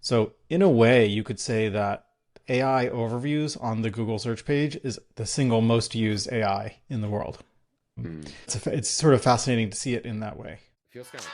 So in a way, you could say that AI overviews on the Google search page is the single most used AI in the world. Hmm. It's sort of fascinating to see it in that way. Feels kind of.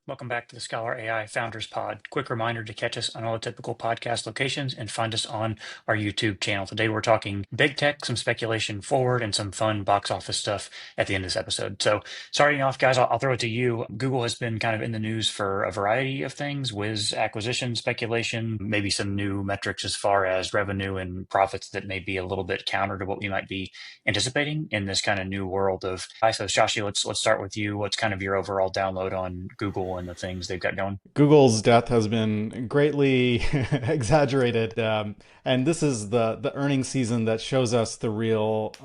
Welcome back to the Scholar AI Founders Pod. Quick reminder to catch us on all the typical podcast locations and find us on our YouTube channel. Today we're talking big tech, some speculation forward, and some fun box office stuff at the end of this episode. So starting off, guys, I'll throw it to you. Google has been kind of in the news for a variety of things, Wiz acquisition, speculation, maybe some new metrics as far as revenue and profits that may be a little bit counter to what we might be anticipating in this kind of new world of AI. So Shashi, let's start with you. What's kind of your overall download on Google and the things they've got going? Google's death has been greatly exaggerated, and this is the earnings season that shows us the real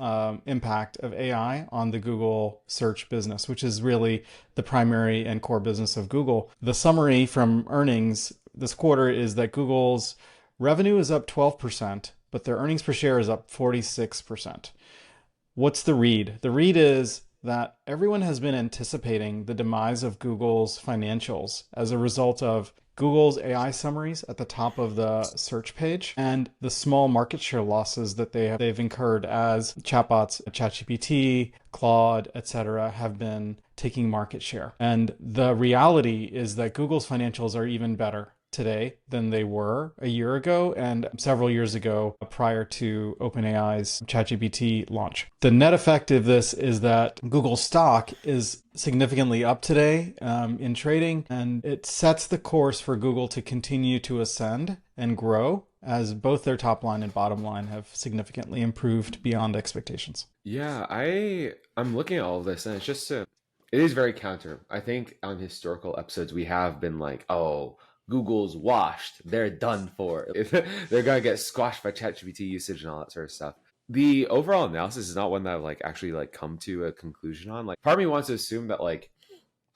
impact of AI on the Google search business, which is really the primary and core business of Google. The summary from earnings this quarter is that Google's revenue is up 12%, but their earnings per share is up 46%. What's the read? The read is that everyone has been anticipating the demise of Google's financials as a result of Google's AI summaries at the top of the search page and the small market share losses that they've incurred as chatbots, ChatGPT, Claude, etc., have been taking market share. And the reality is that Google's financials are even better today than they were a year ago and several years ago prior to OpenAI's ChatGPT launch. The net effect of this is that Google stock is significantly up today in trading, and it sets the course for Google to continue to ascend and grow as both their top line and bottom line have significantly improved beyond expectations. Yeah, I'm looking at all of this, and it is very counter. I think on historical episodes we have been like, oh, Google's washed, they're done for. They're gonna get squashed by ChatGPT usage and all that sort of stuff. The overall analysis is not one that I've like actually like come to a conclusion on. Like, part of me wants to assume that like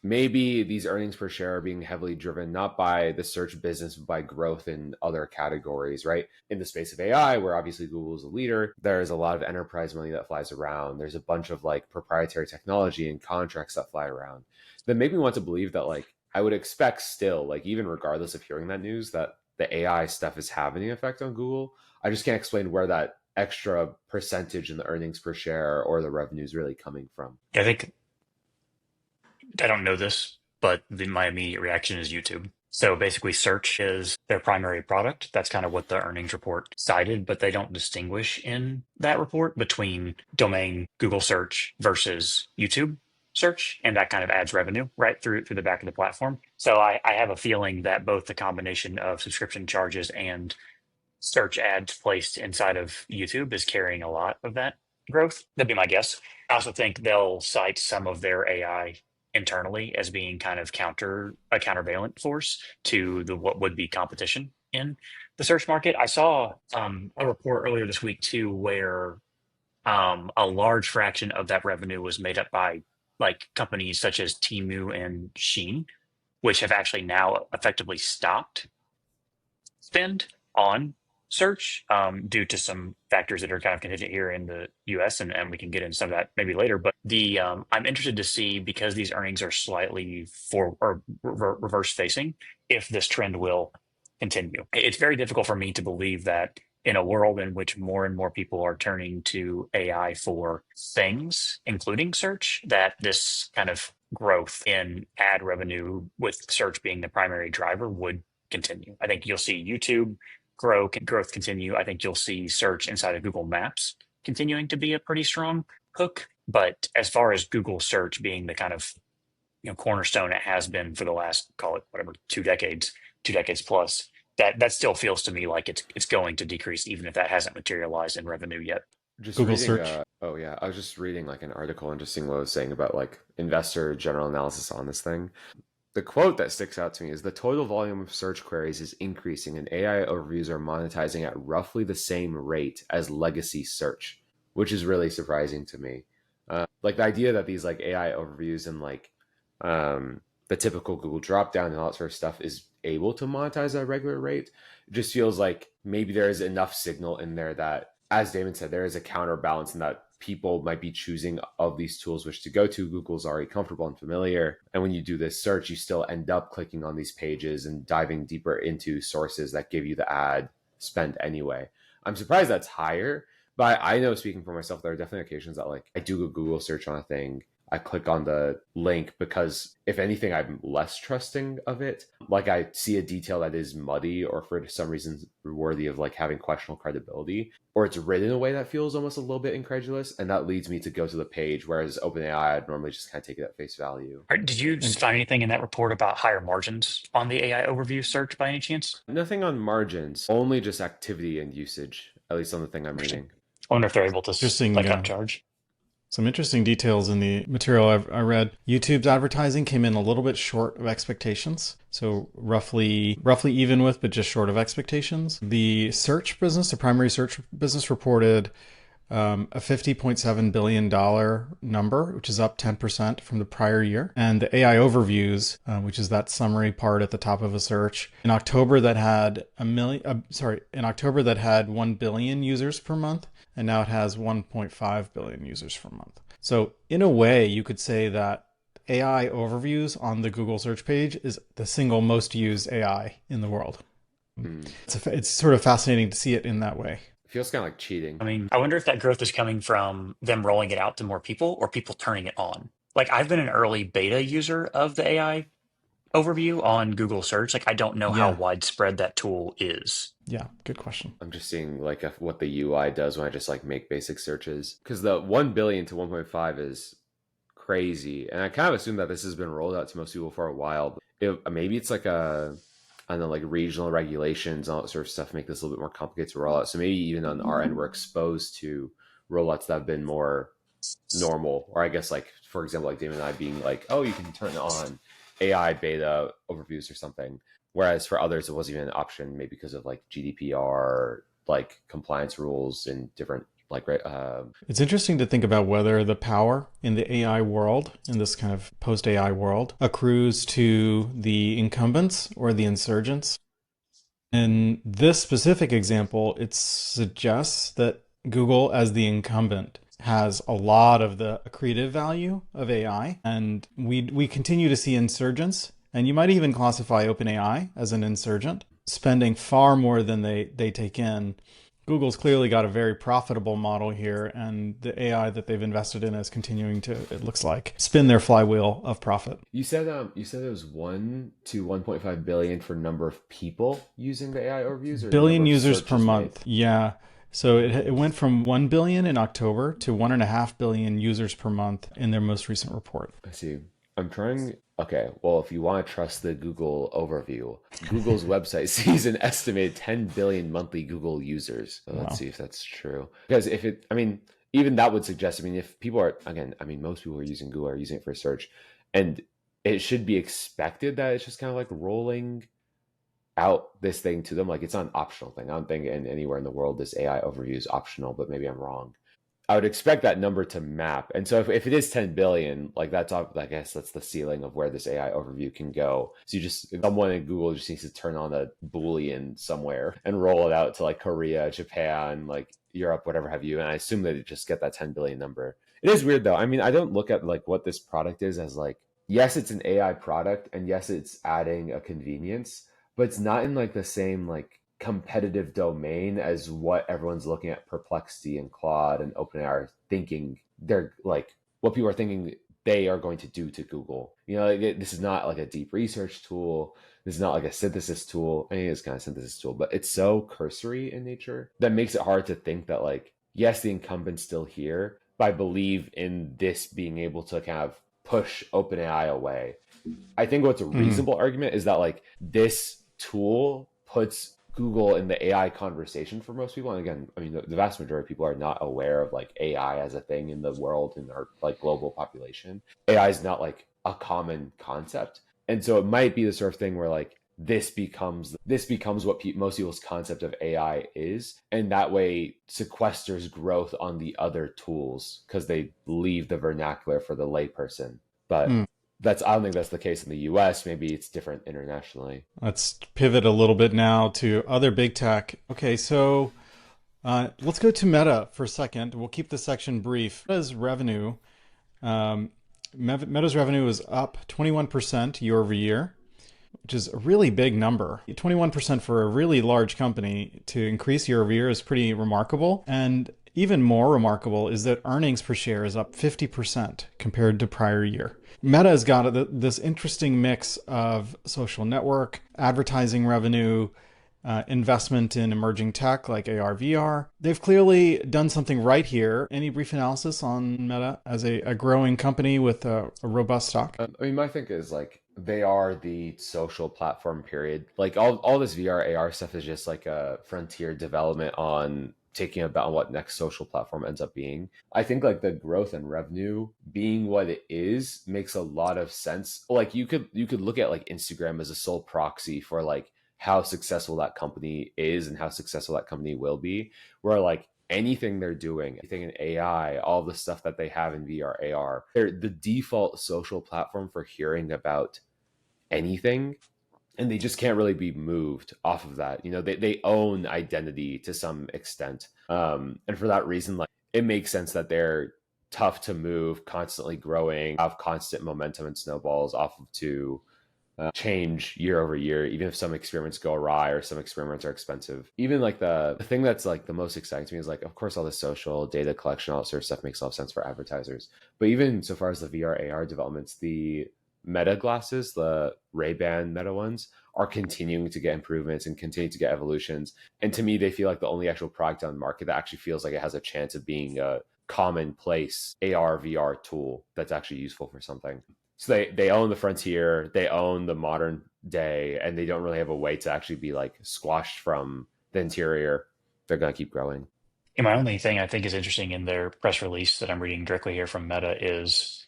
maybe these earnings per share are being heavily driven not by the search business but by growth in other categories, right? In the space of AI, where obviously Google is a leader, there's a lot of enterprise money that flies around. There's a bunch of like proprietary technology and contracts that fly around that make me want to believe that like I would expect still, like even regardless of hearing that news, that the AI stuff is having an effect on Google. I just can't explain where that extra percentage in the earnings per share or the revenue is really coming from. I think I don't know this, but my immediate reaction is YouTube. So basically, search is their primary product. That's kind of what the earnings report cited, but they don't distinguish in that report between domain Google search versus YouTube search, and that kind of adds revenue right through the back of the platform. So I have a feeling that both the combination of subscription charges and search ads placed inside of YouTube is carrying a lot of that growth. That'd be my guess. I also think they'll cite some of their AI internally as being kind of a countervalent force to the what would be competition in the search market. I saw a report earlier this week too, where a large fraction of that revenue was made up by like companies such as Temu and Shein, which have actually now effectively stopped spend on search due to some factors that are kind of contingent here in the US, and we can get into some of that maybe later. But the I'm interested to see, because these earnings are slightly reverse facing, if this trend will continue. It's very difficult for me to believe that in a world in which more and more people are turning to AI for things, including search, that this kind of growth in ad revenue with search being the primary driver would continue. I think you'll see YouTube growth continue. I think you'll see search inside of Google Maps continuing to be a pretty strong hook. But as far as Google search being the kind of cornerstone it has been for the last, call it whatever, 2 decades, 2 decades plus, that still feels to me like it's going to decrease, even if that hasn't materialized in revenue yet. Just Google reading, search. oh yeah, I was just reading like an article and just seeing what it was saying about like investor general analysis on this thing. The quote that sticks out to me is the total volume of search queries is increasing and AI overviews are monetizing at roughly the same rate as legacy search, which is really surprising to me. Like the idea that these like AI overviews and like the typical Google dropdown and all that sort of stuff is able to monetize at a regular rate, it just feels like maybe there is enough signal in there that as Damon said, there is a counterbalance in that people might be choosing of these tools which to go to. Google's already comfortable and familiar. And when you do this search, you still end up clicking on these pages and diving deeper into sources that give you the ad spend anyway. I'm surprised that's higher, but I know speaking for myself, there are definitely occasions that like I do a Google search on a thing. I click on the link because if anything, I'm less trusting of it. Like I see a detail that is muddy or for some reason worthy of like having questionable credibility, or it's written in a way that feels almost a little bit incredulous. And that leads me to go to the page. Whereas OpenAI, I'd normally just kind of take it at face value. Did you And find anything in that report about higher margins on the AI overview search by any chance? Nothing on margins, only just activity and usage, at least on the thing I'm Interesting. reading. I wonder if they're able to interesting, like upcharge. some interesting details in the material I read. YouTube's advertising came in a little bit short of expectations, so roughly even with, but just short of expectations. The search business, the primary search business, reported a $50.7 billion number, which is up 10% from the prior year. And the AI overviews, which is that summary part at the top of a search, in October that had in October that had 1 billion users per month, and now it has 1.5 billion users per month. So in a way, you could say that AI overviews on the Google search page is the single most used AI in the world. Hmm. It's sort of fascinating to see it in that way. It feels kind of like cheating. I mean, I wonder if that growth is coming from them rolling it out to more people or people turning it on. Like I've been an early beta user of the AI overview on Google search. Like I don't know how Yeah, widespread that tool is. yeah, good question. I'm just seeing like what the UI does when I just like make basic searches because the 1 billion to 1.5 is crazy, and I kind of assume that this has been rolled out to most people for a while. But maybe it's like I don't know, like regional regulations and all that sort of stuff make this a little bit more complicated to roll out. So maybe even on our end, we're exposed to rollouts that have been more normal, or I guess like for example, like Damon and I being like, oh, you can turn on AI beta overviews or something. Whereas for others, it wasn't even an option, maybe because of like GDPR, like compliance rules and different like It's interesting to think about whether the power in the AI world, in this kind of post AI world, accrues to the incumbents or the insurgents. In this specific example, it suggests that Google, as the incumbent, has a lot of the accretive value of AI, and we continue to see insurgents, and you might even classify OpenAI as an insurgent, spending far more than they take in. Google's clearly got a very profitable model here, and the AI that they've invested in is continuing to, it looks like, spin their flywheel of profit. you said it was 1 to 1.5 billion for number of people using the AI overviews or number Billion of users per searches made. month. Yeah. So it went from 1 billion in October to 1.5 billion users per month in their most recent report. I see. I'm trying. Okay, well, if you want to trust the Google overview, Google's website sees an estimated 10 billion monthly Google users. So let's Wow. see if that's true. Because if it, I mean, even that would suggest, I mean, if people are, again, I mean, most people who are using Google are using it for search, and it should be expected that it's just kind of like rolling out this thing to them. Like it's not an optional thing. I don't think anywhere in the world this AI overview is optional, but maybe I'm wrong. I would expect that number to map. And so if it is 10 billion, like that's, I guess that's the ceiling of where this AI overview can go. So you just, someone in Google just needs to turn on a Boolean somewhere and roll it out to like Korea, Japan, like Europe, whatever have you. And I assume that it just get that 10 billion number. It is weird though. I mean, I don't look at like what this product is as like, yes, it's an AI product and yes, it's adding a convenience, but it's not in like the same like competitive domain as what everyone's looking at Perplexity and Claude and OpenAI are thinking they're like what people are thinking they are going to do to Google. You know, like this is not like a deep research tool. This is not like a synthesis tool. I mean, it's kind of synthesis tool, but it's so cursory in nature that makes it hard to think that like, yes, the incumbent's still here, but I believe in this being able to kind of push OpenAI away. I think what's a Mm. reasonable argument is that like this tool puts Google in the AI conversation for most people. And again, I mean, the vast majority of people are not aware of like AI as a thing in the world in our like global population. AI is not like a common concept, and so it might be the sort of thing where like this becomes what most people's concept of AI is, and that way sequesters growth on the other tools because they leave the vernacular for the layperson. But Mm. that's I don't think that's the case in the US. Maybe it's different internationally. Let's pivot a little bit now to other big tech. Okay, so Let's go to Meta for a second. We'll keep this section brief. Meta's revenue, um, Meta's revenue is up 21% year over year, which is a really big number. 21% for a really large company to increase year over year is pretty remarkable. And even more remarkable is that earnings per share is up 50% compared to prior year. Meta has got this interesting mix of social network, advertising revenue, investment in emerging tech like AR, VR. They've clearly done something right here. Any brief analysis on Meta as a growing company with a robust stock? I mean, my thing is like they are the social platform. Period. Like all this VR AR stuff is just like a frontier development on taking about what next social platform ends up being. I think like the growth and revenue being what it is makes a lot of sense. Like you could look at like Instagram as a sole proxy for like how successful that company is and how successful that company will be. Where like anything they're doing, anything in AI, all the stuff that they have in VR, AR, they're the default social platform for hearing about anything. And they just can't really be moved off of that. You know, they own identity to some extent. And for that reason, like it makes sense that they're tough to move, constantly growing, have constant momentum and snowballs off of to change year over year, even if some experiments go awry or some experiments are expensive. Even like the thing that's like the most exciting to me is like, of course, all the social data collection, all that sort of stuff makes a lot of sense for advertisers. But even so far as the VR AR developments, the Meta glasses, the Ray-Ban Meta ones, are continuing to get improvements and continue to get evolutions. And to me, they feel like the only actual product on the market that actually feels like it has a chance of being a commonplace AR VR tool that's actually useful for something. So they own the frontier, they own the modern day, and they don't really have a way to actually be like squashed from the interior. They're gonna keep growing. And my only thing I think is interesting in their press release that I'm reading directly here from Meta is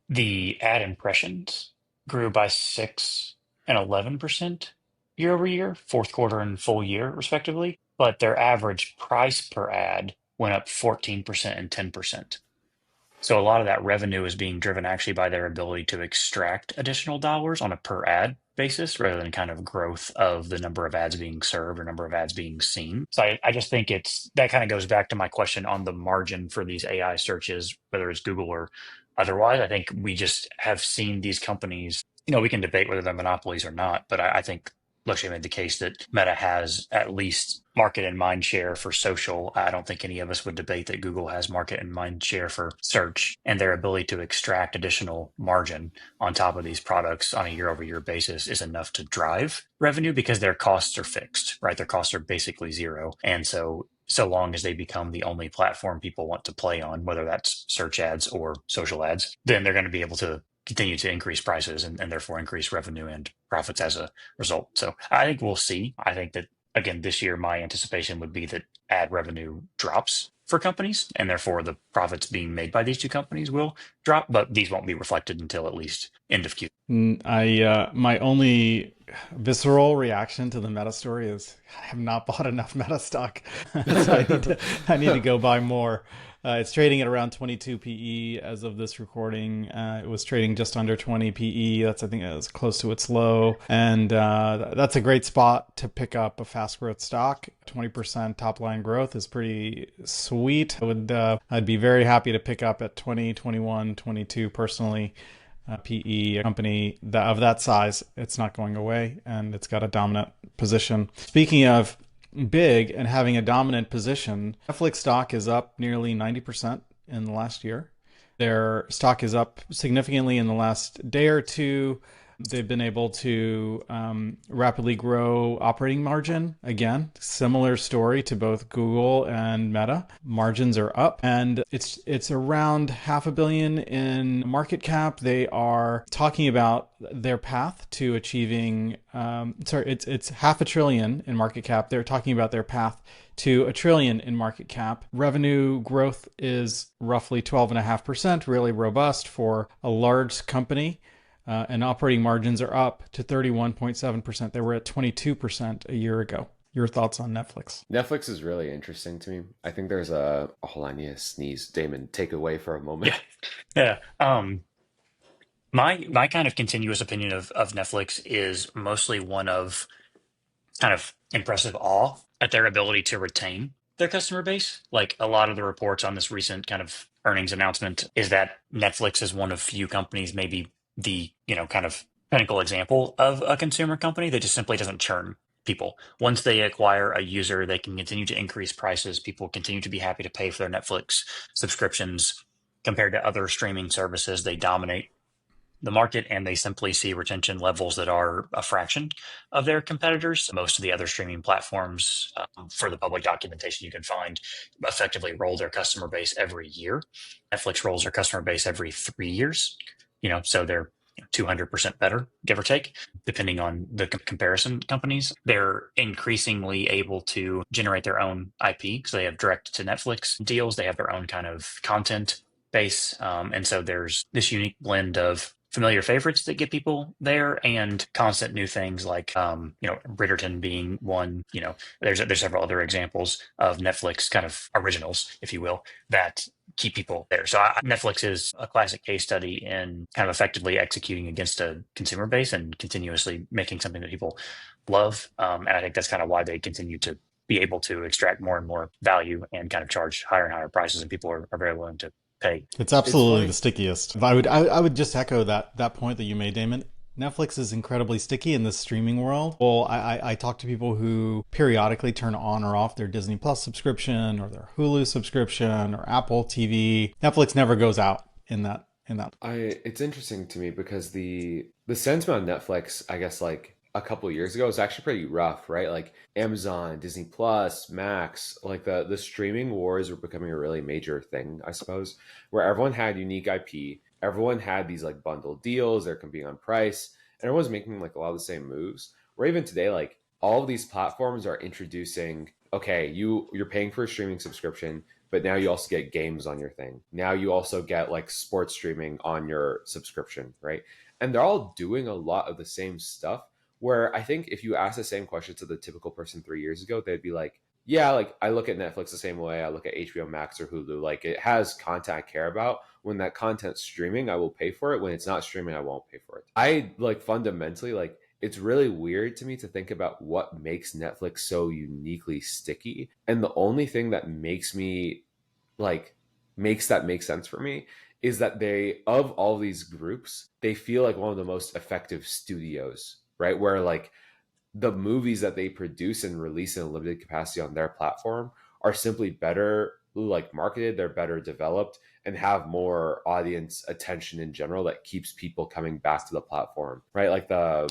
the ad impressions grew by 6 and 11% year over year, fourth quarter and full year, respectively. But their average price per ad went up 14% and 10%. So a lot of that revenue is being driven actually by their ability to extract additional dollars on a per ad basis rather than kind of growth of the number of ads being served or number of ads being seen. So I just think it's that kind of goes back to my question on the margin for these AI searches, whether it's Google or otherwise. I think we just have seen these companies, we can debate whether they're monopolies or not, but I think Lexi made the case that Meta has at least market and mind share for social. I don't think any of us would debate that Google has market and mind share for search, and their ability to extract additional margin on top of these products on a year over year basis is enough to drive revenue because their costs are fixed, right? Their costs are basically zero. And so long as they become the only platform people want to play on, whether that's search ads or social ads, then they're going to be able to continue to increase prices and therefore increase revenue and profits as a result. So I think we'll see. I think that, again, this year, my anticipation would be that ad revenue drops for companies, and therefore the profits being made by these two companies will drop, but these won't be reflected until at least end of Q. My only visceral reaction to the Meta story is I have not bought enough Meta stock, so I need to go buy more. It's trading at around 22 PE as of this recording. It was trading just under 20 PE. I think it's close to its low, and that's a great spot to pick up a fast growth stock. 20% top line growth is pretty sweet. I'd be very happy to pick up at 20, 21, 22 personally. PE company of that size, it's not going away, and it's got a dominant position. Speaking of big and having a dominant position, Netflix stock is up nearly 90% in the last year. Their stock is up significantly in the last day or two. They've been able to rapidly grow operating margin. Again, similar story to both Google and Meta. Margins are up, and it's around $500 million in market cap. They are talking about their path to achieving. It's $500 billion in market cap. They're talking about their path to $1 trillion in market cap. Revenue growth is roughly 12.5%, really robust for a large company. And operating margins are up to 31.7%. They were at 22% a year ago. Your thoughts on Netflix? Netflix is really interesting to me. I think there's a hold on, I need to sneeze. Damon, take away for a moment. Yeah. Yeah. My kind of continuous opinion of Netflix is mostly one of kind of impressive awe at their ability to retain their customer base. Like a lot of the reports on this recent kind of earnings announcement is that Netflix is one of few companies, maybe the, kind of pinnacle example of a consumer company that just simply doesn't churn people. Once they acquire a user, they can continue to increase prices. People continue to be happy to pay for their Netflix subscriptions compared to other streaming services. They dominate the market and they simply see retention levels that are a fraction of their competitors. Most of the other streaming platforms, for the public documentation you can find, effectively roll their customer base every year. Netflix rolls their customer base every 3 years, so they're 200% better, give or take, depending on the comparison companies. They're increasingly able to generate their own IP because they have direct to Netflix deals. They have their own kind of content base. And so there's this unique blend of familiar favorites that get people there and constant new things like, Bridgerton being one. There's several other examples of Netflix kind of originals, if you will, that keep people there. So Netflix is a classic case study in kind of effectively executing against a consumer base and continuously making something that people love. And I think that's kind of why they continue to be able to extract more and more value and kind of charge higher and higher prices, and people are very willing to pay. It's It's absolutely the funny. stickiest. I would just echo that point that you made, Damon. Netflix is incredibly sticky in this streaming world. Well, I talk to people who periodically turn on or off their Disney Plus subscription or their Hulu subscription or Apple TV. Netflix never goes out in that. It's interesting to me because the sentiment on Netflix, I guess like a couple of years ago was actually pretty rough, right? Like Amazon, Disney Plus, Max, like the streaming wars were becoming a really major thing, I suppose, where everyone had unique IP, everyone had these like bundled deals, they're competing on price, and everyone's making like a lot of the same moves. Where even today, like all of these platforms are introducing, okay, you're paying for a streaming subscription, but now you also get games on your thing. Now you also get like sports streaming on your subscription, right? And they're all doing a lot of the same stuff. Where I think if you ask the same question to the typical person 3 years ago, they'd be like, yeah, like I look at Netflix the same way I look at HBO Max or Hulu. Like it has content I care about. When that content's streaming, I will pay for it. When it's not streaming, I won't pay for it. I like fundamentally like it's really weird to me to think about what makes Netflix so uniquely sticky. And the only thing that makes me like makes that make sense for me is that they of all these groups, they feel like one of the most effective studios, right? Where like the movies that they produce and release in a limited capacity on their platform are simply better like marketed, they're better developed and have more audience attention in general that keeps people coming back to the platform, right? Like the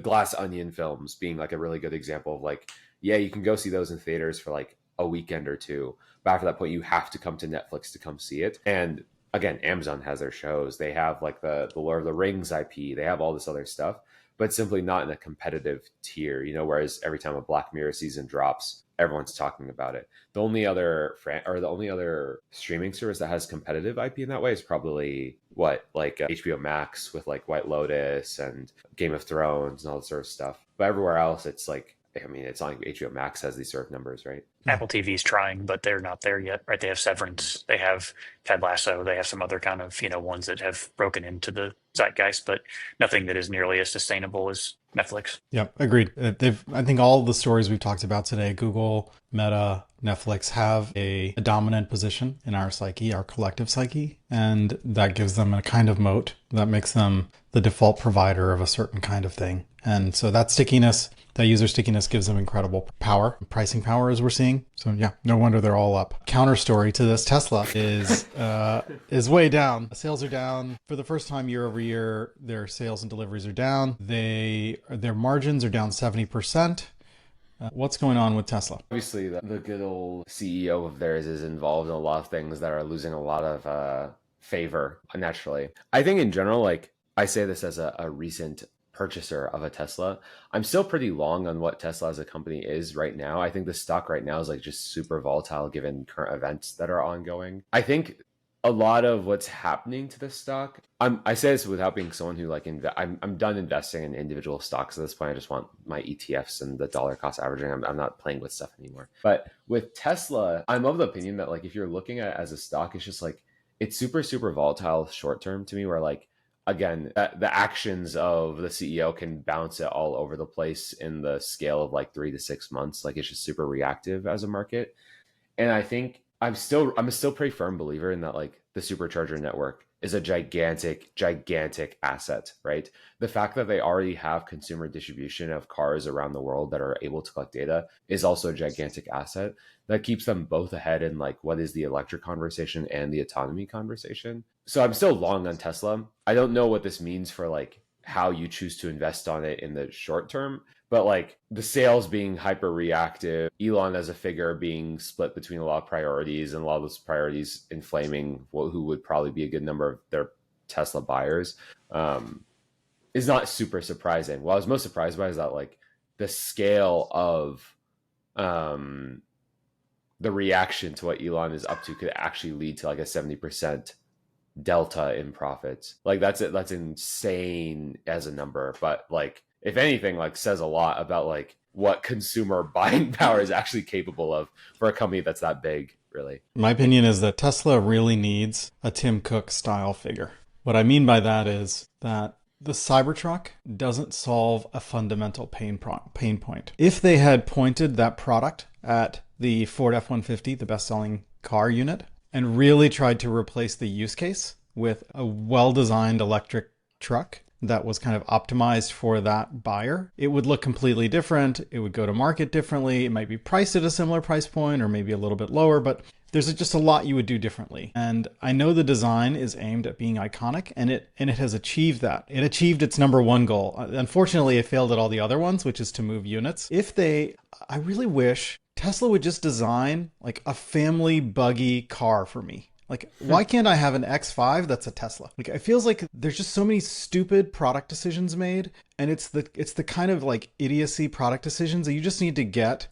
Glass Onion films being like a really good example of like, yeah, you can go see those in theaters for like a weekend or two. But after that point, you have to come to Netflix to come see it. And again, Amazon has their shows. They have like the Lord of the Rings IP. They have all this other stuff, but simply not in a competitive tier, whereas every time a Black Mirror season drops, everyone's talking about it. The only other streaming service that has competitive IP in that way is probably what like HBO Max with like White Lotus and Game of Thrones and all that sort of stuff. But everywhere else, it's like I mean, it's not like HBO Max has these sort of numbers, right? Yeah. Apple TV's trying, but they're not there yet, right? They have Severance, they have Ted Lasso, they have some other kind of, ones that have broken into the zeitgeist, but nothing that is nearly as sustainable as Netflix. Yep, agreed. I think all the stories we've talked about today, Google, Meta, Netflix, have a dominant position in our psyche, our collective psyche, and that gives them a kind of moat that makes them the default provider of a certain kind of thing. And so that stickiness, that user stickiness, gives them incredible power, pricing power, as we're seeing. So yeah, no wonder they're all up. Counter story to this: Tesla is way down. Sales are down for the first time year over year. Their sales and deliveries are down. Their margins are down 70%. What's going on with Tesla? Obviously, the good old CEO of theirs is involved in a lot of things that are losing a lot of favor naturally. I think in general, like I say this as a recent purchaser of a Tesla, I'm still pretty long on what Tesla as a company is right now. I think the stock right now is like just super volatile given current events that are ongoing. I think a lot of what's happening to the stock, I say this without being someone who like I'm done investing in individual stocks at this point. I just want my ETFs and the dollar cost averaging. I'm not playing with stuff anymore. But with Tesla, I'm of the opinion that like if you're looking at it as a stock, it's just like it's super super volatile short term to me, where like again, the actions of the CEO can bounce it all over the place in the scale of like 3 to 6 months. Like it's just super reactive as a market. And I think I'm a still pretty firm believer in that like the supercharger network is a gigantic asset, right? The fact that they already have consumer distribution of cars around the world that are able to collect data is also a gigantic asset that keeps them both ahead in like what is the electric conversation and the autonomy conversation. So I'm still long on Tesla. I don't know what this means for like how you choose to invest on it in the short term, but like the sales being hyper reactive, Elon as a figure being split between a lot of priorities, and a lot of those priorities inflaming who would probably be a good number of their Tesla buyers, um, is not super surprising. What I was most surprised by is that like the scale of um, the reaction to what Elon is up to could actually lead to like a 70% delta in profits. Like that's it. That's insane as a number, but like if anything, like says a lot about like what consumer buying power is actually capable of for a company that's that big, really. My opinion is that Tesla really needs a Tim Cook style figure. What I mean by that is that the Cybertruck doesn't solve a fundamental pain point. If they had pointed that product at the Ford F-150, the best-selling car unit, and really tried to replace the use case with a well-designed electric truck that was kind of optimized for that buyer, it would look completely different. It would go to market differently. It might be priced at a similar price point or maybe a little bit lower, but there's just a lot you would do differently. And I know the design is aimed at being iconic, and it has achieved that. It achieved its number one goal. Unfortunately, it failed at all the other ones, which is to move units. I really wish Tesla would just design like a family buggy car for me. Like, why can't I have an X5 that's a Tesla? Like, it feels like there's just so many stupid product decisions made, and it's the kind of like idiocy product decisions that you just need to get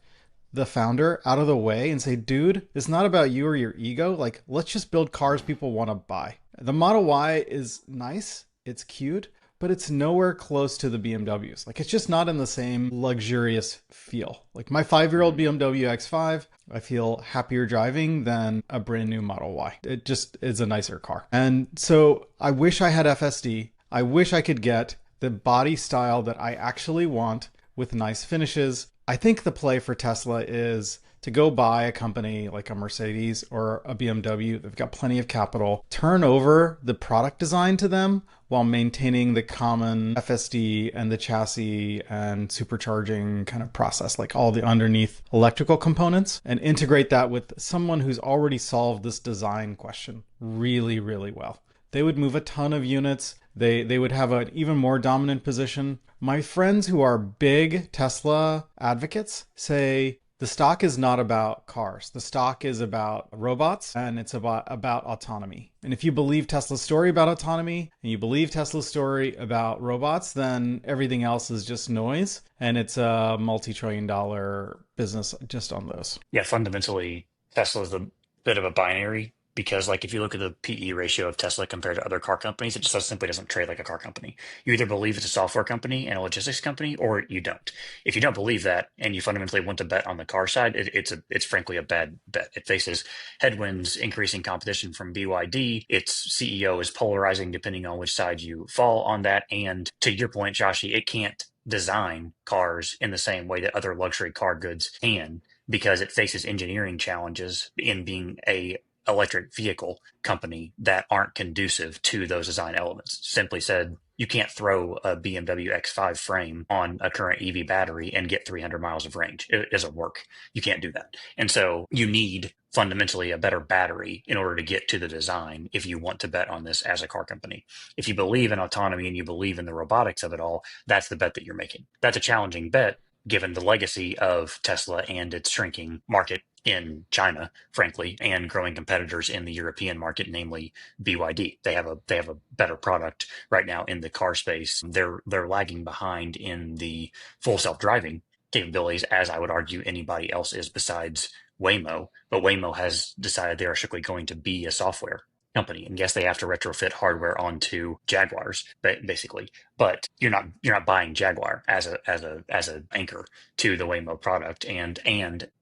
the founder out of the way and say, dude, it's not about you or your ego. Like, let's just build cars people want to buy. The Model Y is nice, it's cute, but it's nowhere close to the BMWs. Like, it's just not in the same luxurious feel. Like my 5-year-old BMW X5, I feel happier driving than a brand new Model Y. It just is a nicer car. And so I wish I had FSD. I wish I could get the body style that I actually want with nice finishes. I think the play for Tesla is to go buy a company like a Mercedes or a BMW. They've got plenty of capital. Turn over the product design to them while maintaining the common FSD and the chassis and supercharging kind of process, like all the underneath electrical components, and integrate that with someone who's already solved this design question really, really well. They would move a ton of units. They would have an even more dominant position. My friends who are big Tesla advocates say the stock is not about cars. The stock is about robots, and it's about autonomy. And if you believe Tesla's story about autonomy and you believe Tesla's story about robots, then everything else is just noise, and it's a multi-trillion-dollar business just on those. Yeah, fundamentally, Tesla is a bit of a binary because, like, if you look at the PE ratio of Tesla compared to other car companies, it just simply doesn't trade like a car company. You either believe it's a software company and a logistics company, or you don't. If you don't believe that and you fundamentally want to bet on the car side, it's frankly a bad bet. It faces headwinds, increasing competition from BYD. Its CEO is polarizing depending on which side you fall on that. And to your point, Joshi, it can't design cars in the same way that other luxury car goods can, because it faces engineering challenges in being a electric vehicle company that aren't conducive to those design elements. Simply said, you can't throw a BMW X5 frame on a current EV battery and get 300 miles of range. It doesn't work. You can't do that. And so you need fundamentally a better battery in order to get to the design if you want to bet on this as a car company. If you believe in autonomy and you believe in the robotics of it all, that's the bet that you're making. That's a challenging bet given the legacy of Tesla and its shrinking market in China, frankly, and growing competitors in the European market, namely BYD. They have a better product right now in the car space. They're lagging behind in the full self-driving capabilities, as I would argue anybody else is besides Waymo. But Waymo has decided they are strictly going to be a software company, and yes, they have to retrofit hardware onto Jaguars, basically. But you're not buying Jaguar as a anchor to the Waymo product, and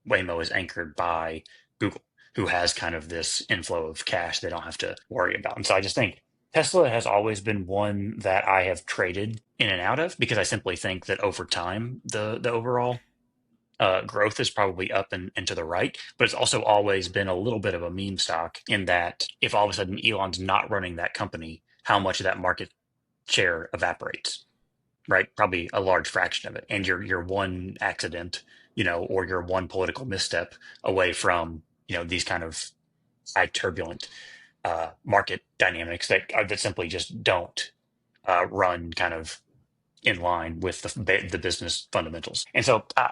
Waymo is anchored by Google, who has kind of this inflow of cash they don't have to worry about. And so I just think Tesla has always been one that I have traded in and out of because I simply think that over time the overall growth is probably up and to the right, but it's also always been a little bit of a meme stock in that if all of a sudden Elon's not running that company, how much of that market share evaporates, right? Probably a large fraction of it. And you're one accident, or you're one political misstep away from, these kind of high turbulent market dynamics that simply just don't run kind of in line with the business fundamentals. And so, I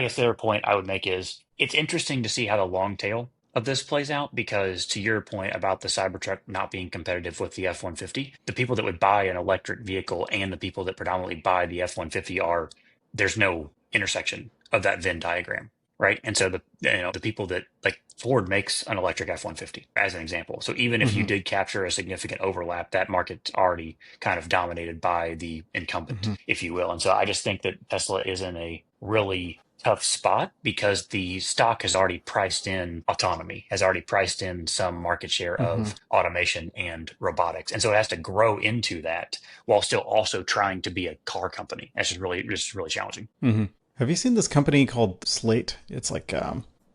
guess the other point I would make is it's interesting to see how the long tail of this plays out because to your point about the Cybertruck not being competitive with the F-150, the people that would buy an electric vehicle and the people that predominantly buy the F-150 there's no intersection of that Venn diagram, right? And so the people that like Ford makes an electric F-150 as an example. So even if you Hmm. did capture a significant overlap, that market's already kind of dominated by the incumbent, Hmm. if you will. And so I just think that Tesla is in a really tough spot because the stock has already priced in autonomy, has already priced in some market share Hmm. of automation and robotics. And so it has to grow into that while still also trying to be a car company. That's just really challenging. Hmm. Have you seen this company called Slate? It's like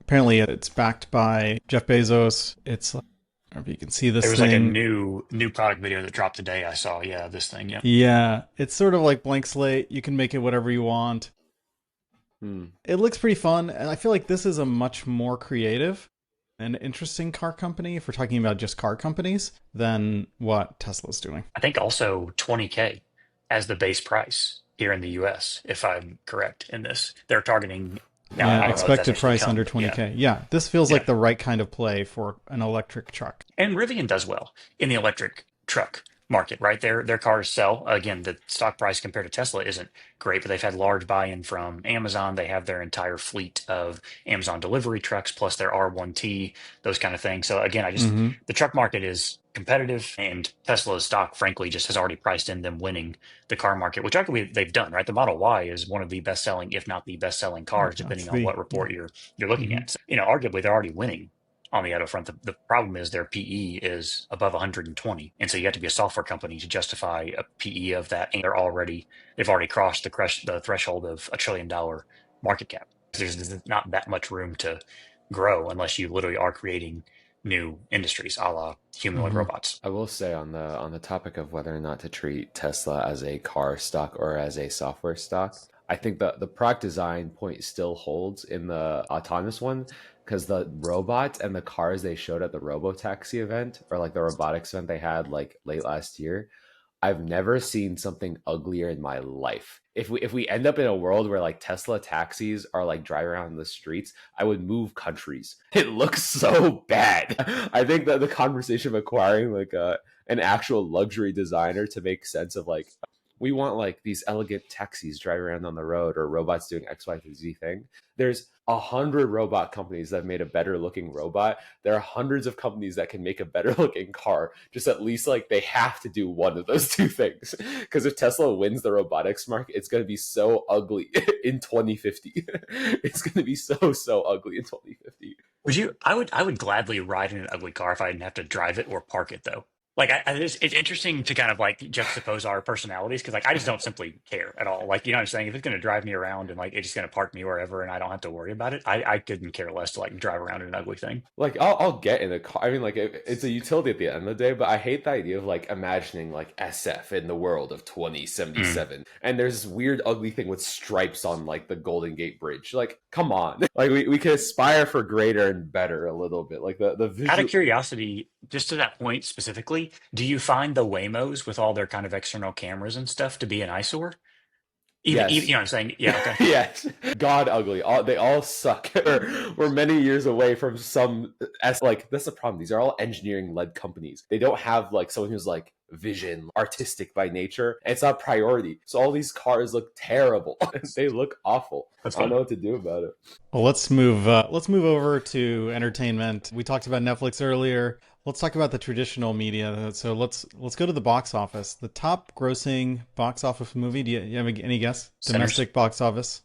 apparently it's backed by Jeff Bezos. It's like, I don't know if you can see There this was like a thing. new product video that dropped today. I saw, yeah, this thing, yeah. Yeah, it's sort of like blank slate. You can make it whatever you want. Hmm. It looks pretty fun, and I feel like this is a much more creative and interesting car company if we're talking about just car companies than what Tesla's doing. I think also 20K as the base price here in the US, if I'm correct in this. They're targeting now. Yeah, I don't know if that's expected actually price under come. Yeah, 20K. Yeah, this feels yeah. like the right kind of play for an electric truck. And Rivian does well in the electric truck market, right? Their cars sell. Again, the stock price compared to Tesla isn't great, but they've had large buy-in from Amazon. They have their entire fleet of Amazon delivery trucks plus their R1T, those kind of things. So again, Hmm. the truck market is competitive and Tesla's stock, frankly, just has already priced in them winning the car market, which arguably they've done, right? The Model Y is one of the best-selling, if not the best-selling cars, That's depending on what yeah. report you're looking Hmm. at. So, arguably they're already winning on the auto front. The problem is their PE is above 120, and so you have to be a software company to justify a PE of that. And they've already crossed the threshold of $1 trillion market cap. There's not that much room to grow unless you literally are creating new industries, a la humanoid Hmm. robots. I will say on the topic of whether or not to treat Tesla as a car stock or as a software stock, I think the product design point still holds in the autonomous one because the robots and the cars they showed at the Robotaxi event or like the robotics event they had like late last year, I've never seen something uglier in my life. If we end up in a world where like Tesla taxis are like driving around the streets, I would move countries. It looks so bad. I think that the conversation of acquiring like an actual luxury designer to make sense of like we want like these elegant taxis driving around on the road or robots doing X, Y, Z thing. There's 100 robot companies that have made a better looking robot. There are hundreds of companies that can make a better looking car. Just at least like they have to do one of those two things. Because if Tesla wins the robotics market, it's going to be so ugly in 2050. It's going to be so ugly in 2050. Would you? I would gladly ride in an ugly car if I didn't have to drive it or park it though. Like it's interesting to kind of like juxtapose our personalities because like I just don't simply care at all. Like you know what I'm saying? If it's going to drive me around and like it's just going to park me wherever and I don't have to worry about it, I couldn't care less to like drive around in an ugly thing. Like I'll get in a car. I mean, like it's a utility at the end of the day, but I hate the idea of like imagining like SF in the world of Mm. 2077, and there's this weird ugly thing with stripes on like the Golden Gate Bridge. Like, come on, like we can aspire for greater and better a little bit. Like the Out of visual. curiosity, just to that point specifically, do you find the Waymos with all their kind of external cameras and stuff to be an eyesore? Even Yes. you know what I'm saying? Yeah. Okay. Yes, God ugly. They all suck. We're many years away from some as like that's the problem. These are all engineering led companies. They don't have like someone who's like vision, artistic by nature. And it's not a priority. So all these cars look terrible. They look awful. That's I don't know fun. what to do about it. Well, let's move over to entertainment. We talked about Netflix earlier. Let's talk about the traditional media. So let's go to the box office. The top grossing box office movie. Do you have any guess? Sinners. Domestic box office.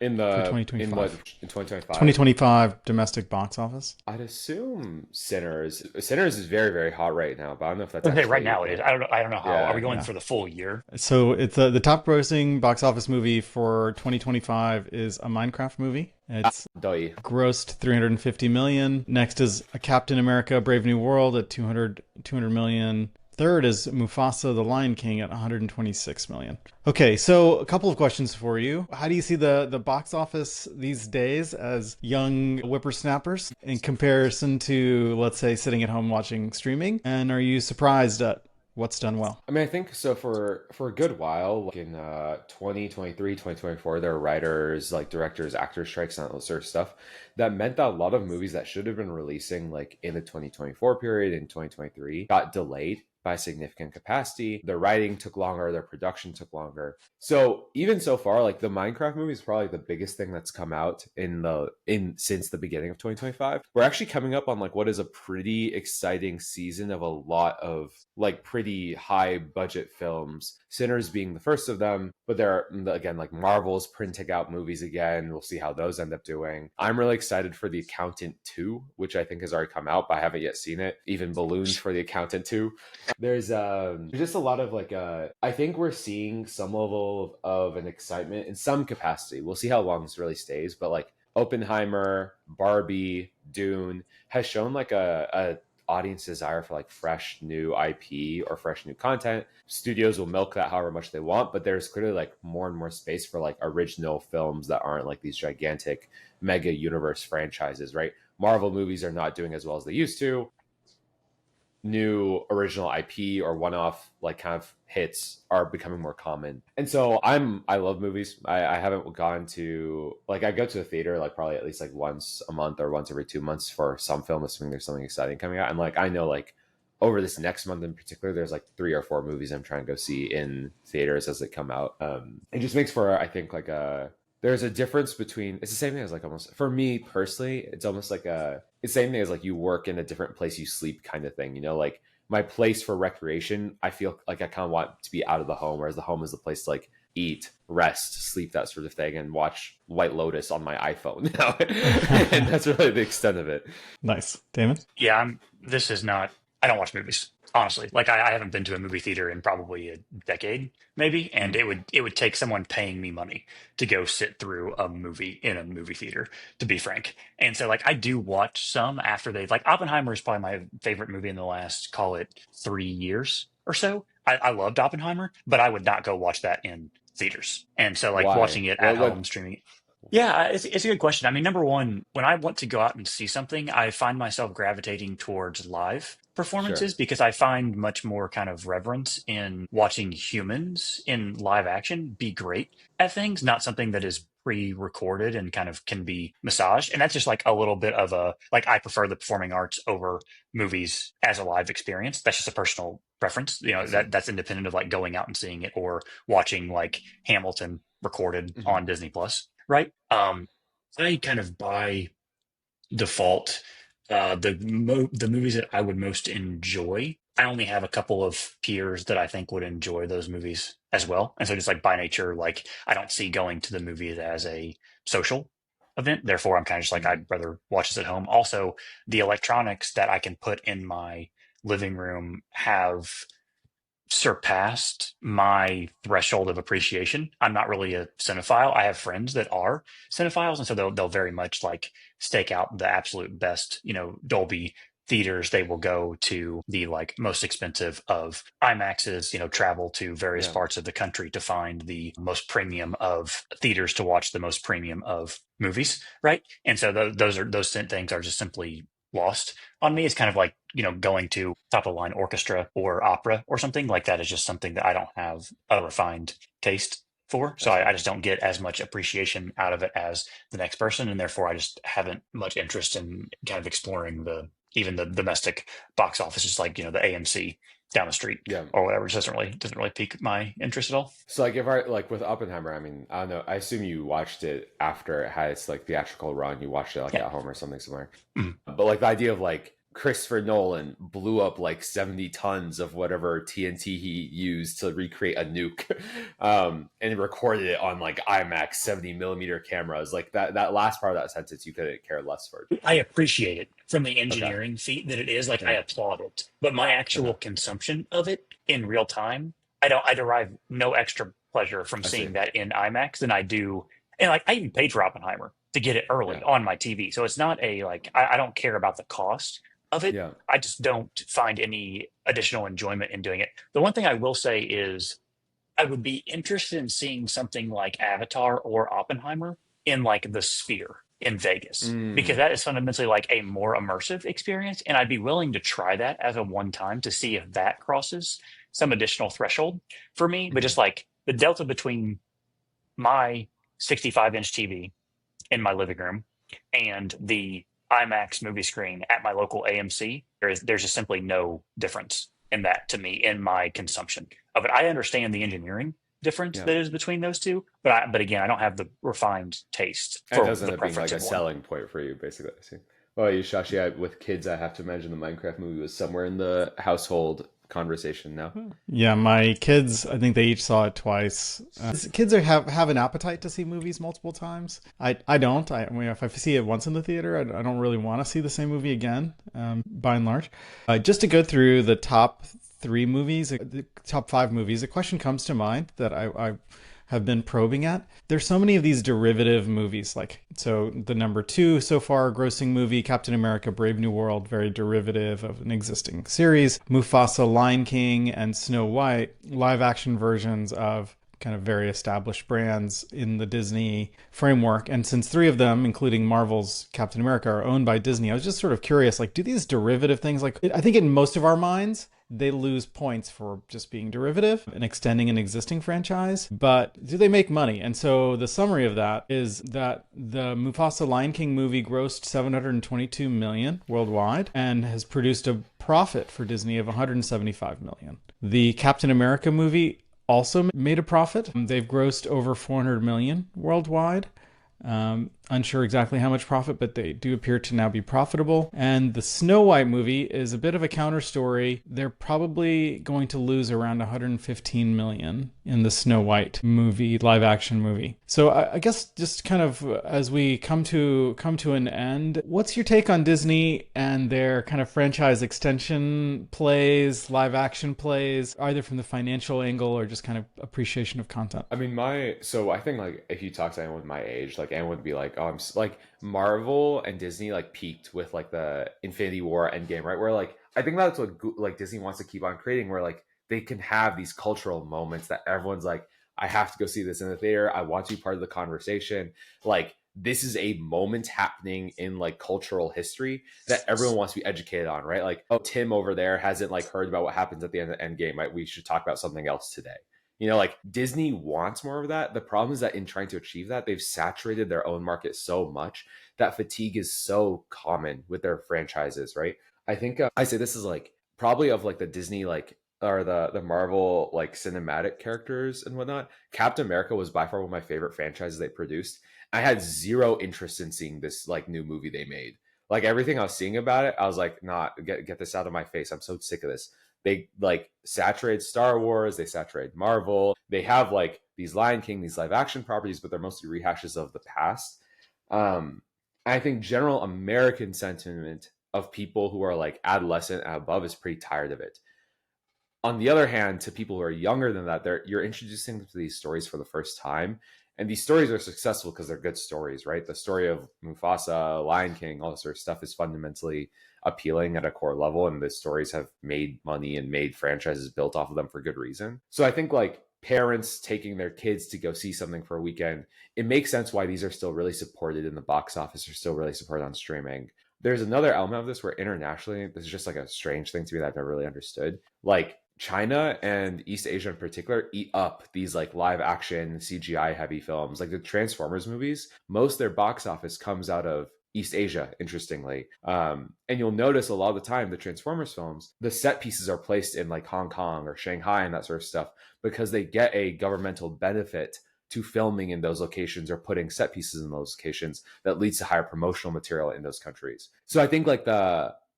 In for the in what 2025? in 2025? 2025 domestic box office. I'd assume Sinners. Sinners is very, very hot right now, but I don't know if that's Okay, right actually now it is. like, I don't know how. Are we yeah. going Yeah. for the full year? So it's the top grossing box office movie for 2025 is a Minecraft movie. It's Doi. grossed 350 million. Next is a Captain America Brave New World at 200 million. Third is Mufasa the Lion King at 126 million. Okay, so a couple of questions for you. How do you see the box office these days as young whippersnappers in comparison to, let's say, sitting at home watching streaming? And are you surprised at what's done well? I mean, I think so for a good while, like in 2023, 2024, there were writers, like directors, actors strikes, and all that sort of stuff. That meant that a lot of movies that should have been releasing like in the 2024 period in 2023 got delayed by significant capacity. Their writing took longer, their production took longer. So even so far, like the Minecraft movie is probably the biggest thing that's come out in since the beginning of 2025. We're actually coming up on like what is a pretty exciting season of a lot of like pretty high budget films. Sinners being the first of them, but there are again like Marvel's printing out movies again. We'll see how those end up doing. I'm really excited for The Accountant 2, which I think has already come out, but I haven't yet seen it. Even balloons for The Accountant 2. There's just a lot of like I think we're seeing some level of an excitement in some capacity. We'll see how long this really stays, but like Oppenheimer, Barbie, Dune has shown like a audience desire for like fresh new IP or fresh new content. Studios will milk that however much they want, but there's clearly like more and more space for like original films that aren't like these gigantic mega universe franchises, right? Marvel movies are not doing as well as they used to. New original IP or one-off like kind of hits are becoming more common. And so I love movies. I haven't gone to like I go to the theater like probably at least like once a month or once every 2 months for some film, assuming there's something exciting coming out. And like I know like over this next month in particular, there's like 3 or 4 movies I'm trying to go see in theaters as they come out. It just makes for I think like a there's a difference between it's the same thing as like almost for me personally it's almost like a it's the same thing as like you work in a different place you sleep kind of thing, you know, like my place for recreation I feel like I kind of want to be out of the home, whereas the home is the place to like eat, rest, sleep, that sort of thing, and watch White Lotus on my iPhone. And that's really the extent of it. Nice. Damon? Yeah, this is not. I don't watch movies, honestly. Like I haven't been to a movie theater in probably a decade, maybe, and Mhm. it would take someone paying me money to go sit through a movie in a movie theater, to be frank. And so, like, I do watch some after they've like Oppenheimer is probably my favorite movie in the last, call it 3 years or so. I loved Oppenheimer, but I would not go watch that in theaters. And so, like, Why? watching it at home, What streaming. Yeah, it's a good question. I mean, number one, when I want to go out and see something, I find myself gravitating towards live Sure. performances because I find much more kind of reverence in watching humans in live action be great at things, not something that is pre-recorded and kind of can be massaged. And that's just like a little bit of a like I prefer the performing arts over movies as a live experience. That's just a personal preference. You I know, see. that's independent of like going out and seeing it or watching like Hamilton recorded Hmm. on Disney Plus, right? I kind of by default the movies that I would most enjoy. I only have a couple of peers that I think would enjoy those movies as well, and so just like by nature, like I don't see going to the movies as a social event. Therefore, I'm kind of just like Hmm. I'd rather watch this at home. Also, the electronics that I can put in my living room have surpassed my threshold of appreciation. I'm not really a cinephile. I have friends that are cinephiles, and so they'll very much like stake out the absolute best, Dolby theaters. They will go to the like most expensive of IMAXs, travel to various Yeah. parts of the country to find the most premium of theaters to watch the most premium of movies, right? And so those things are just simply lost on me. Is kind of like going to top of the line orchestra or opera or something like that is just something that I don't have a refined taste for. So That's I fair. just don't get as much appreciation out of it as the next person, and therefore I just haven't much interest in kind of exploring the even the domestic box office, just like the AMC down the street Yeah. or whatever. It doesn't really pique my interest at all. So like if I like with Oppenheimer, I mean, I don't know. I assume you watched it after it had its like theatrical run. You watched it like Yeah. at home or something somewhere. Mhm. But like the idea of like Christopher Nolan blew up like 70 tons of whatever TNT he used to recreate a nuke, and recorded it on like IMAX 70 millimeter cameras. Like that last part of that sentence, you couldn't care less for. I appreciate it from the Okay. engineering feat that it is. Like I Yeah. applaud it, but my actual Uh-huh. consumption of it in real time, I don't. I derive no extra pleasure from I see. seeing that in IMAX than I do. And like I even paid for Oppenheimer to get it early Yeah. on my TV, so it's not a like I don't care about the cost of it. Yeah. I just don't find any additional enjoyment in doing it. The one thing I will say is I would be interested in seeing something like Avatar or Oppenheimer in like the Sphere in Vegas because Mm. that is fundamentally like a more immersive experience, and I'd be willing to try that as a one time to see if that crosses some additional threshold for me. But Mhm. just like the delta between my 65-inch TV in my living room and the IMAX movie screen at my local AMC, there's just simply no difference in that to me in my consumption of it. I understand the engineering difference Yeah. that is between those two, but again, I don't have the refined taste And it for does the end up being like preference a in one. selling point for you, basically. I see. Well, you, Shashi, with kids, I have to imagine the Minecraft movie was somewhere in the household conversation now. Yeah, my kids, I think they each saw it twice. Kids have an appetite to see movies multiple times. I don't. I mean, if I see it once in the theater, I don't really want to see the same movie again, by and large. Just to go through the top three movies, the top five movies, a question comes to mind that I have been probing at. There's so many of these derivative movies. Like, so the number two so far grossing movie, Captain America Brave New World, very derivative of an existing series. Mufasa, Lion King, and Snow White, live action versions of kind of very established brands in the Disney framework. And since three of them, including Marvel's Captain America, are owned by Disney, I was just sort of curious, like, do these derivative things, like, I think in most of our minds, they lose points for just being derivative and extending an existing franchise, but do they make money? And so the summary of that is that the Mufasa Lion King movie grossed 722 million worldwide and has produced a profit for Disney of 175 million. The Captain America movie also made a profit. They've grossed over 400 million worldwide. Unsure exactly how much profit, but they do appear to now be profitable. And the Snow White movie is a bit of a counter story. They're probably going to lose around 115 million in the Snow White movie, live action movie. So I guess just kind of as we come to an end, what's your take on Disney and their kind of franchise extension plays, live action plays, either from the financial angle or just kind of appreciation of content? I mean, so I think like if you talk to anyone my age, like anyone would be like, oh, like Marvel and Disney like peaked with like the Infinity War Endgame, right? Where like I think that's what like Disney wants to keep on creating, where like they can have these cultural moments that everyone's like, I have to go see this in the theater. I want to be part of the conversation. Like this is a moment happening in like cultural history that everyone wants to be educated on, right? Like, oh, Tim over there hasn't like heard about what happens at the end of the Endgame, right? We should talk about something else today. Like Disney wants more of that. The problem is that in trying to achieve that, they've saturated their own market so much that fatigue is so common with their franchises, right? I think I say this is like probably of like the Disney like or the Marvel like cinematic characters and whatnot. Captain America was by far one of my favorite franchises they produced. I had zero interest in seeing this like new movie they made. Like everything I was seeing about it, I was like, nah, get this out of my face. I'm so sick of this. They like saturate Star Wars, they saturate Marvel. They have like these Lion King, these live action properties, but they're mostly rehashes of the past. Um, I think general American sentiment of people who are like adolescent and above is pretty tired of it. On the other hand, to people who are younger than that, you're introducing them to these stories for the first time. And these stories are successful because they're good stories, right? The story of Mufasa, Lion King, all this sort of stuff is fundamentally appealing at a core level. And the stories have made money and made franchises built off of them for good reason. So I think like parents taking their kids to go see something for a weekend, it makes sense why these are still really supported in the box office, are still really supported on streaming. There's another element of this where internationally, this is just like a strange thing to me that I've never really understood. Like China and East Asia in particular eat up these like live action CGI heavy films. Like the Transformers movies, most of their box office comes out of East Asia, interestingly. And you'll notice a lot of the time the Transformers films, the set pieces are placed in like Hong Kong or Shanghai and that sort of stuff because they get a governmental benefit to filming in those locations or putting set pieces in those locations that leads to higher promotional material in those countries. So I think like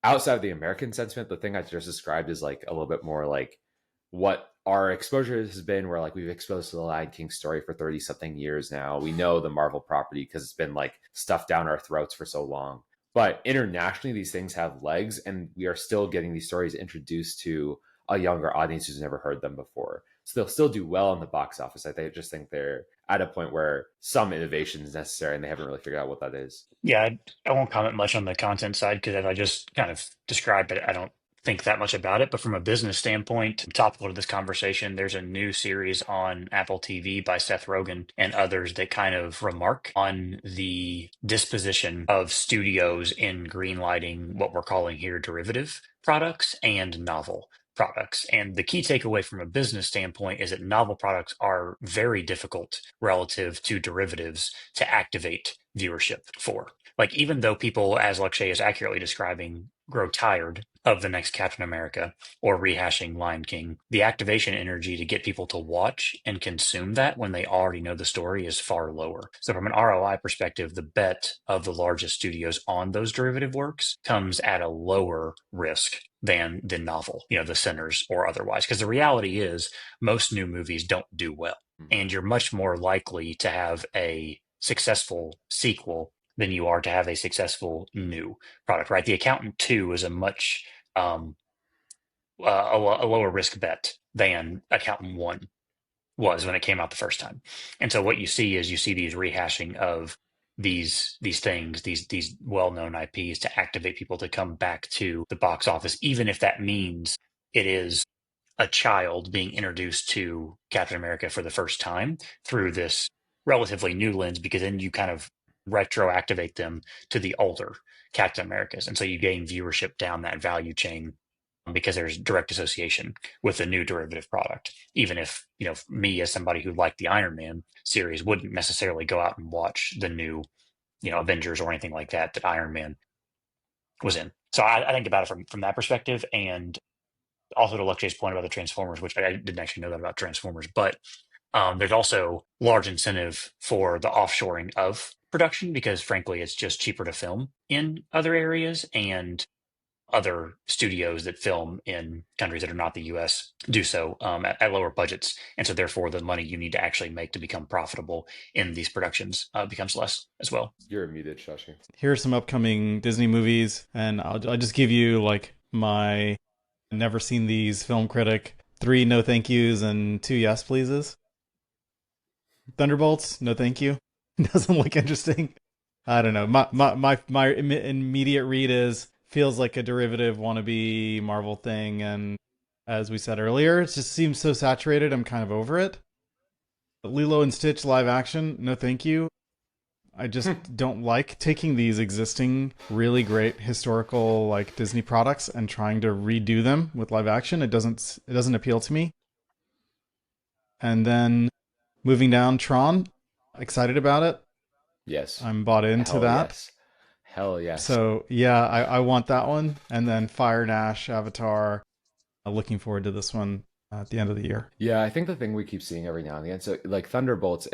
outside of the American sentiment, the thing I just described is like a little bit more like what our exposure has been, where like we've exposed to the Lion King story for 30 something years now. We know the Marvel property because it's been like stuffed down our throats for so long. But internationally, these things have legs, and we are still getting these stories introduced to a younger audience who's never heard them before. So they'll still do well in the box office. Just think they're at a point where some innovation is necessary, and they haven't really figured out what that is. Yeah, I won't comment much on the content side because as I just kind of described it, I don't think that much about it. But from a business standpoint, topical to this conversation, there's a new series on Apple TV by Seth Rogen and others that kind of remark on the disposition of studios in greenlighting what we're calling here derivative products and novel products. And the key takeaway from a business standpoint is that novel products are very difficult relative to derivatives to activate viewership for. Like, even though people, as Lakshay is accurately describing, grow tired of the next Captain America or rehashing Lion King, the activation energy to get people to watch and consume that when they already know the story is far lower. So, from an ROI perspective, the bet of the largest studios on those derivative works comes at a lower risk than the novel, the Sinners or otherwise. Because the reality is, most new movies don't do well. And you're much more likely to have a successful sequel than you are to have a successful new product, right? The Accountant 2 is a much a lower risk bet than Accountant 1 was when it came out the first time. And so what you see is these rehashing of these things, these well-known IPs to activate people to come back to the box office, even if that means it is a child being introduced to Captain America for the first time through this relatively new lens, because then you kind of retroactivate them to the older Captain Americas. And so you gain viewership down that value chain because there's direct association with the new derivative product. Even if, me as somebody who liked the Iron Man series wouldn't necessarily go out and watch the new, Avengers or anything like that Iron Man was in. So I think about it from that perspective. And also to Lakshay's point about the Transformers, which I didn't actually know that about Transformers, but there's also large incentive for the offshoring of production because, frankly, it's just cheaper to film in other areas, and other studios that film in countries that are not the US do so at lower budgets. And so, therefore, the money you need to actually make to become profitable in these productions becomes less as well. You're muted, Shashi. Here are some upcoming Disney movies, and I'll just give you like my never seen these film critic: 3 no thank yous and 2 yes pleases. Thunderbolts, no thank you. Doesn't look interesting. I don't know. My immediate read is feels like a derivative wannabe Marvel thing, and as we said earlier, it just seems so saturated. I'm kind of over it. Lilo and Stitch live action, no thank you. I just don't like taking these existing really great historical like Disney products and trying to redo them with live action. It doesn't appeal to me. And then moving down, Tron, excited about it. Yes. I'm bought into Hell that. yes. Hell yes. So yeah, I want that one. And then Fire and Ash, Avatar. Looking forward to this one at the end of the year. Yeah, I think the thing we keep seeing every now and again, so like Thunderbolts,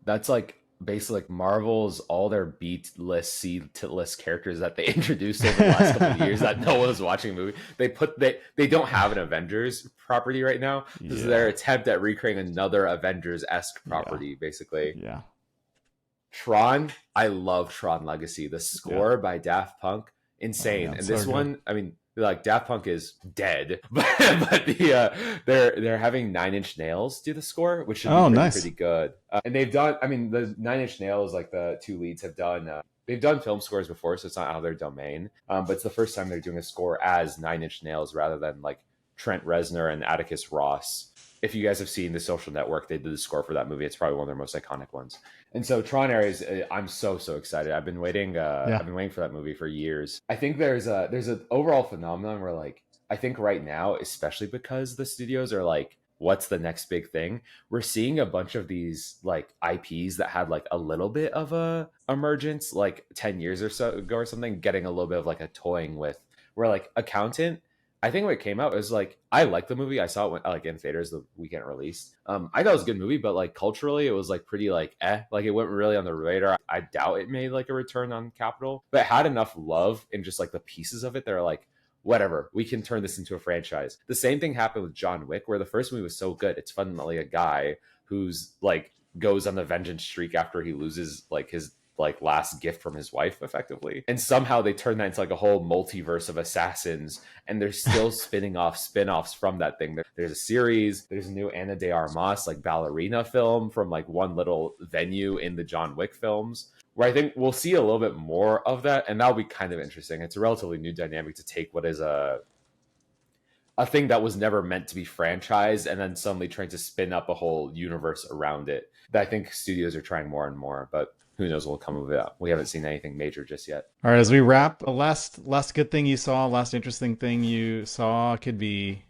that's like basically like Marvel's all their B list, C list characters that they introduced over the last couple of years that no one was watching a movie. They don't have an Avengers property right now. This is their attempt at recreating another Avengers-esque property, basically. Yeah. Tron, I love Tron Legacy. The score by Daft Punk, insane. And this one, I mean, like Daft Punk is dead, but they're having Nine Inch Nails do the score, which should be pretty good. And they've done, I mean, the Nine Inch Nails, like the two leads have done. They've done film scores before, so it's not out of their domain. But it's the first time they're doing a score as Nine Inch Nails rather than like Trent Reznor and Atticus Ross. If you guys have seen The Social Network, they did the score for that movie. It's probably one of their most iconic ones. And so Tron Ares, I'm so excited. I've been waiting. I've been waiting for that movie for years. I think there's an overall phenomenon where like I think right now, especially because the studios are like, what's the next big thing? We're seeing a bunch of these like IPs that had like a little bit of a emergence like 10 years or so ago or something, getting a little bit of like a toying with. Where like Accountant, I think when it came out, it was like I liked the movie. I saw it when, like in theaters the weekend it released. I thought it was a good movie, but like culturally, it was like pretty like like it went really on the radar. I doubt it made like a return on capital, but it had enough love in just like the pieces of it that are like whatever, we can turn this into a franchise. The same thing happened with John Wick, where the first movie was so good. It's fundamentally a guy who's like goes on the vengeance streak after he loses like his like last gift from his wife effectively, and somehow they turn that into like a whole multiverse of assassins, and they're still spinning off spin-offs from that thing. There's a series, there's a new Ana de Armas like ballerina film from like one little venue in the John Wick films, where I think we'll see a little bit more of that, and that'll be kind of interesting. It's a relatively new dynamic to take what is a thing that was never meant to be franchised and then suddenly trying to spin up a whole universe around it, that I think studios are trying more and more, but who knows what will come of it. We haven't seen anything major just yet. All right, as we wrap, a last good thing you saw, last interesting thing you saw could be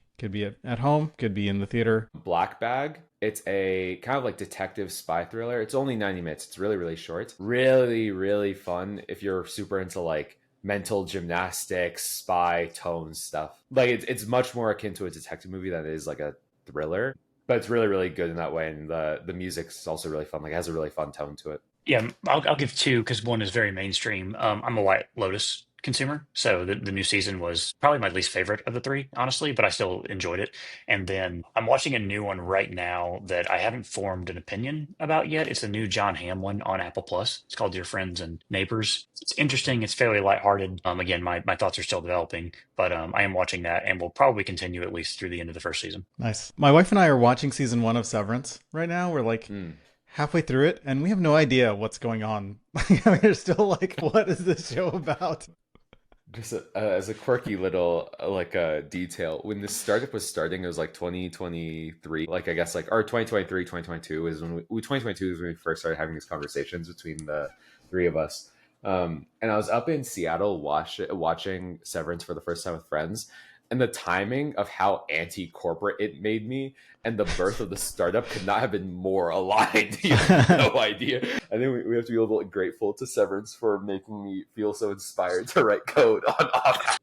at home, could be in the theater. Black Bag. It's a kind of like detective spy thriller. It's only 90 minutes. It's really, really short. Really, really fun if you're super into like mental gymnastics, spy tone stuff. Like it's much more akin to a detective movie than it is like a thriller. But it's really, really good in that way. And the music's also really fun. Like it has a really fun tone to it. Yeah, I'll give two because one is very mainstream. I'm a White Lotus consumer, so the new season was probably my least favorite of the three, honestly, but I still enjoyed it. And then I'm watching a new one right now that I haven't formed an opinion about yet. It's a new John Hamm one on Apple Plus. It's called Dear Friends and Neighbors. It's interesting. It's fairly lighthearted. Again, my thoughts are still developing, but I am watching that and will probably continue at least through the end of the first season. Nice. My wife and I are watching season 1 of Severance right now. We're like Mm. halfway through it, and we have no idea what's going on. We're still like, what is this show about? Just as a quirky little like detail, when this startup was starting, it was like 2023, like I guess like or 2023, 2022 is when 2022 is when we first started having these conversations between the three of us. And I was up in Seattle watching Severance for the first time with friends, and the timing of how anti-corporate it made me and the birth of the startup could not have been more aligned. You have no idea. I think we have to be a little bit grateful to Severance for making me feel so inspired to write code on off.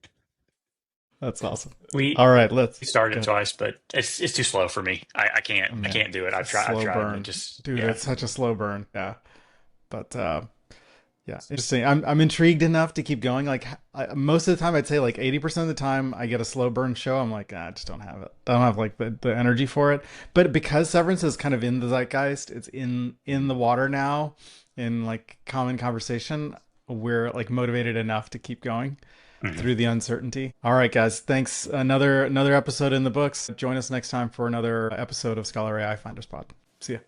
That's awesome. We All right, let's started go. twice, but it's too slow for me. Oh, I man, can't do it. it's a I've slow tried and it burn, just dude. yeah. It's such a slow burn. Yeah, but yeah, interesting. I'm intrigued enough to keep going. Like most of the time, I'd say like 80% of the time, I get a slow burn show. I'm like, I just don't have it. I don't have like the energy for it. But because Severance is kind of in the zeitgeist, it's in the water now, in like common conversation. We're like motivated enough to keep going Mhm. through the uncertainty. All right, guys. Thanks. Another episode in the books. Join us next time for another episode of Scholar AI Finders Pod. See ya.